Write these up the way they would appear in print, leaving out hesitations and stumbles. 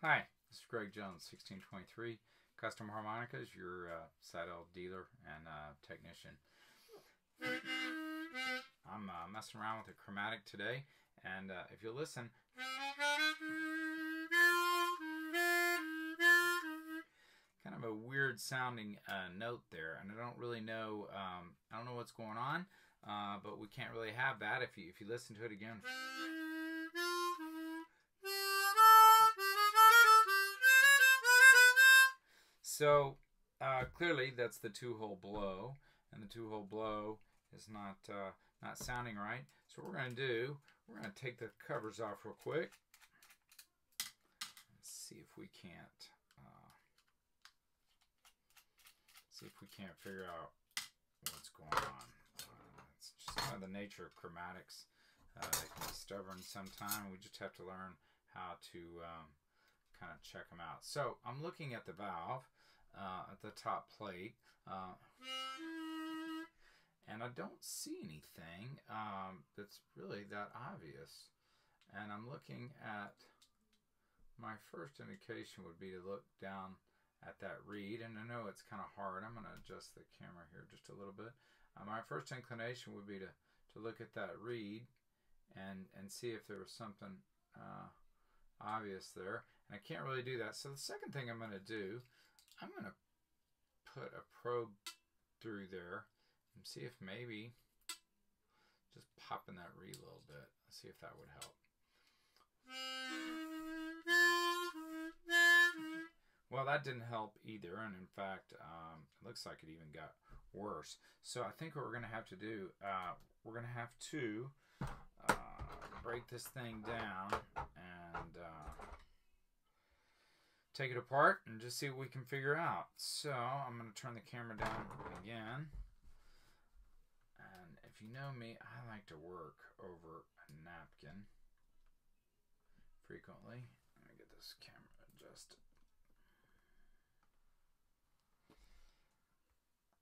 Hi, this is Greg Jones, 1623 Custom Harmonicas, your Seydel dealer and technician. I'm messing around with a Chromatic today, and if you listen, kind of a weird sounding note there, and I don't really know. I don't know what's going on, but we can't really have that if you listen to it again. So clearly that's the two-hole blow, and the two-hole blow is not sounding right. So what we're going to do, we're going to take the covers off real quick and see if we can't figure out what's going on. It's just kind of the nature of chromatics. They can be stubborn sometime. We just have to learn how to kind of check them out. So I'm looking at the valve at the top plate, and I don't see anything that's really that obvious. And I'm looking at, my first indication would be to look down at that reed, and I know it's kind of hard. I'm going to adjust the camera here just a little bit. My first inclination would be to look at that reed and see if there was something obvious there, and I can't really do that. So the second thing I'm going to do, I'm going to put a probe through there and see if maybe just popping that reed a little bit, see if that would help. Well, that didn't help either, and in fact, it looks like it even got worse. So I think what we're going to have to do, we're going to have to break this thing down and take it apart and just see what we can figure out. So I'm going to turn the camera down again. And if you know me, I like to work over a napkin frequently. Let me get this camera adjusted.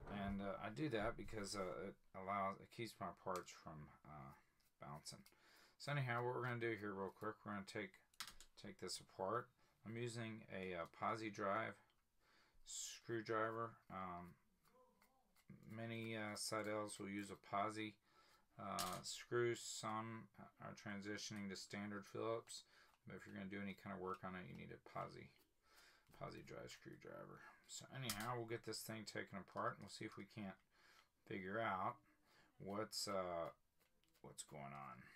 And I do that because it keeps my parts from bouncing. So anyhow, what we're going to do here real quick, we're going to take this apart. I'm using a posi drive screwdriver. Many Seydels will use a posi screw. Some are transitioning to standard Phillips, but if you're going to do any kind of work on it, you need a posi drive screwdriver. So anyhow, we'll get this thing taken apart, and we'll see if we can't figure out what's going on here.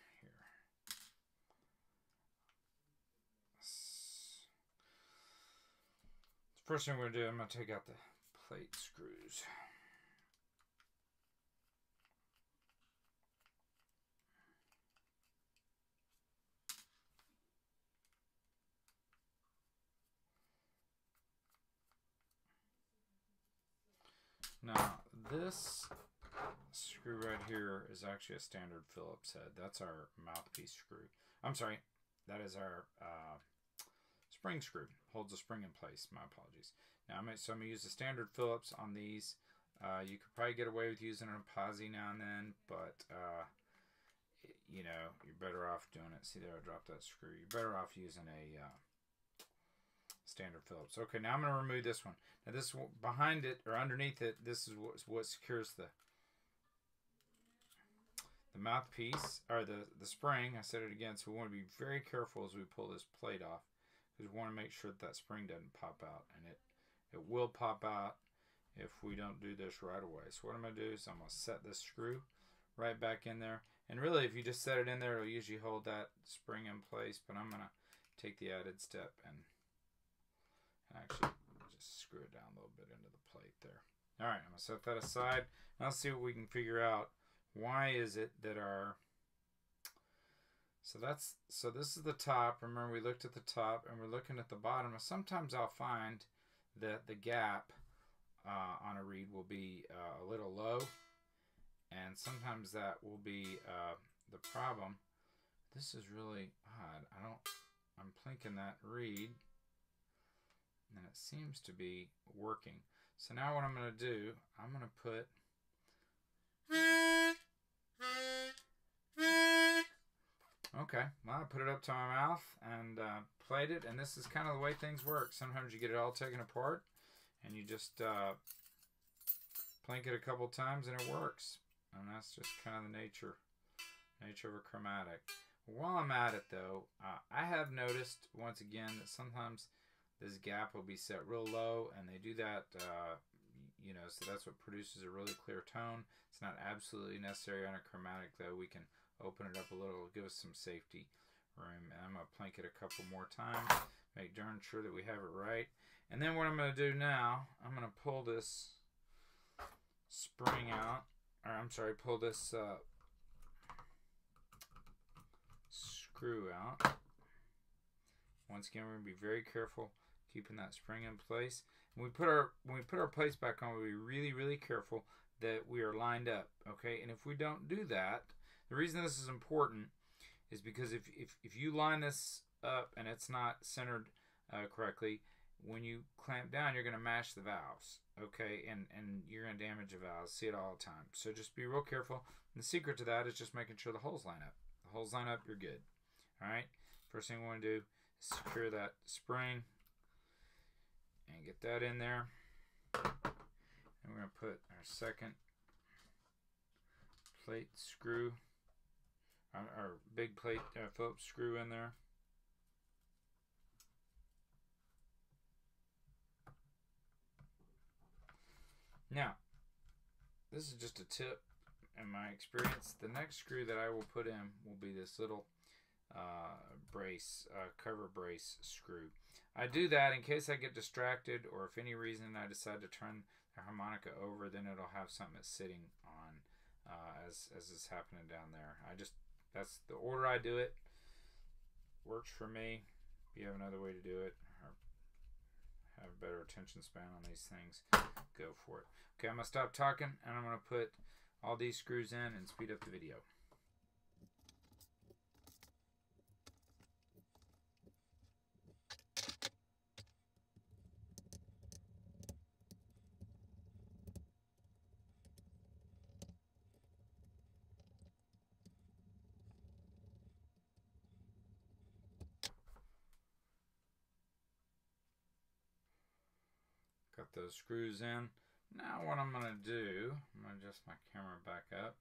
First thing we're going to do, I'm going to take out the plate screws. Now, this screw right here is actually a standard Phillips head. That's our mouthpiece screw. I'm sorry, that is our spring screw. Holds the spring in place. My apologies. Now, I'm going to use the standard Phillips on these. You could probably get away with using a posi now and then, but you know, you're better off doing it. See there, I dropped that screw. You're better off using a standard Phillips. Okay, now I'm going to remove this one. Now this behind it or underneath it, this is what secures the mouthpiece or the spring. I said it again, so we want to be very careful as we pull this plate off, because we want to make sure that spring doesn't pop out, and it will pop out if we don't do this right away. So what I'm going to do is I'm going to set this screw right back in there, and really if you just set it in there, it'll usually hold that spring in place, but I'm going to take the added step and actually just screw it down a little bit into the plate there. All right, I'm going to set that aside. Now let's see what we can figure out. Why is it that our... So this is the top. Remember, we looked at the top, and we're looking at the bottom. Now, sometimes I'll find that the gap on a reed will be a little low, and sometimes that will be the problem. This is really odd. I'm plinking that reed, and it seems to be working. So now what I'm going to do, I'm going to put Okay, well, I put it up to my mouth and played it, and this is kind of the way things work. Sometimes you get it all taken apart, and you just plink it a couple times, and it works. And that's just kind of the nature of a chromatic. While I'm at it, though, I have noticed, once again, that sometimes this gap will be set real low, and they do that, you know, so that's what produces a really clear tone. It's not absolutely necessary on a chromatic, though. We can open it up a little, give us some safety room. And I'm going to plink it a couple more times, make darn sure that we have it right. And then what I'm going to do now, I'm going to pull this spring out, or I'm sorry, pull this screw out. Once again, we're going to be very careful keeping that spring in place. When we put our plates back on, we'll be really, really careful that we are lined up, okay? And if we don't do that, the reason this is important is because if you line this up and it's not centered correctly, when you clamp down, you're going to mash the valves, okay? And you're going to damage the valves. See it all the time. So just be real careful. And the secret to that is just making sure the holes line up. The holes line up, you're good. All right? First thing we want to do is secure that spring and get that in there. And we're going to put our second plate screw, our big plate Phillips screw in there. Now, this is just a tip in my experience. The next screw that I will put in will be this little brace, cover brace screw. I do that in case I get distracted, or if any reason I decide to turn the harmonica over, then it'll have something that's sitting on as is happening down there. That's the order I do it. Works for me. If you have another way to do it, or have a better attention span on these things, go for it. Okay, I'm going to stop talking, and I'm going to put all these screws in and speed up the video. Got those screws in. Now what I'm going to do, I'm going to adjust my camera back up.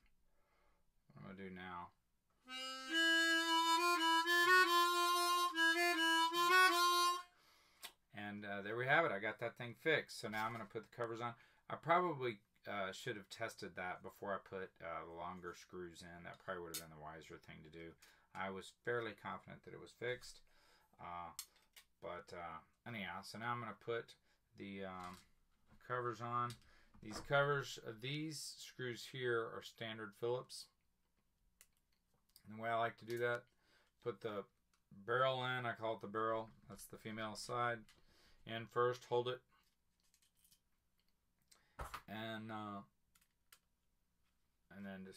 What I'm going to do now. And there we have it. I got that thing fixed. So now I'm going to put the covers on. I probably should have tested that before I put the longer screws in. That probably would have been the wiser thing to do. I was fairly confident that it was fixed. Anyhow, so now I'm going to put the covers on. These screws here are standard Phillips. And the way I like to do that, put the barrel in. I call it the barrel. That's the female side. In first, hold it, and then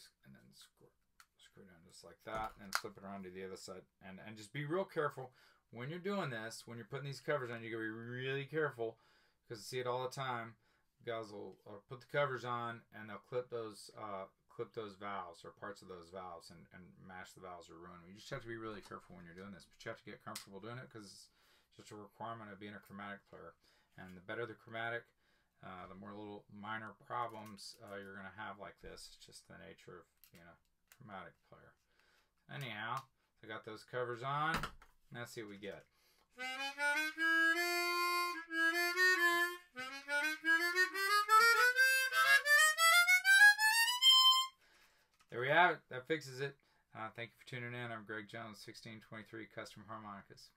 screw down just like that, and flip it around to the other side, and just be real careful when you're doing this. When you're putting these covers on, you gotta be really careful, because I see it all the time. Guys will put the covers on and they'll clip those valves or parts of those valves and mash the valves or ruin them. You just have to be really careful when you're doing this, but you have to get comfortable doing it, because it's just a requirement of being a chromatic player. And the better the chromatic, the more little minor problems you're going to have like this. It's just the nature of being a chromatic player. Anyhow, so I got those covers on. Let's see what we get. There we have it. That fixes it. Thank you for tuning in. I'm Greg Jones, 1623 Custom Harmonicas.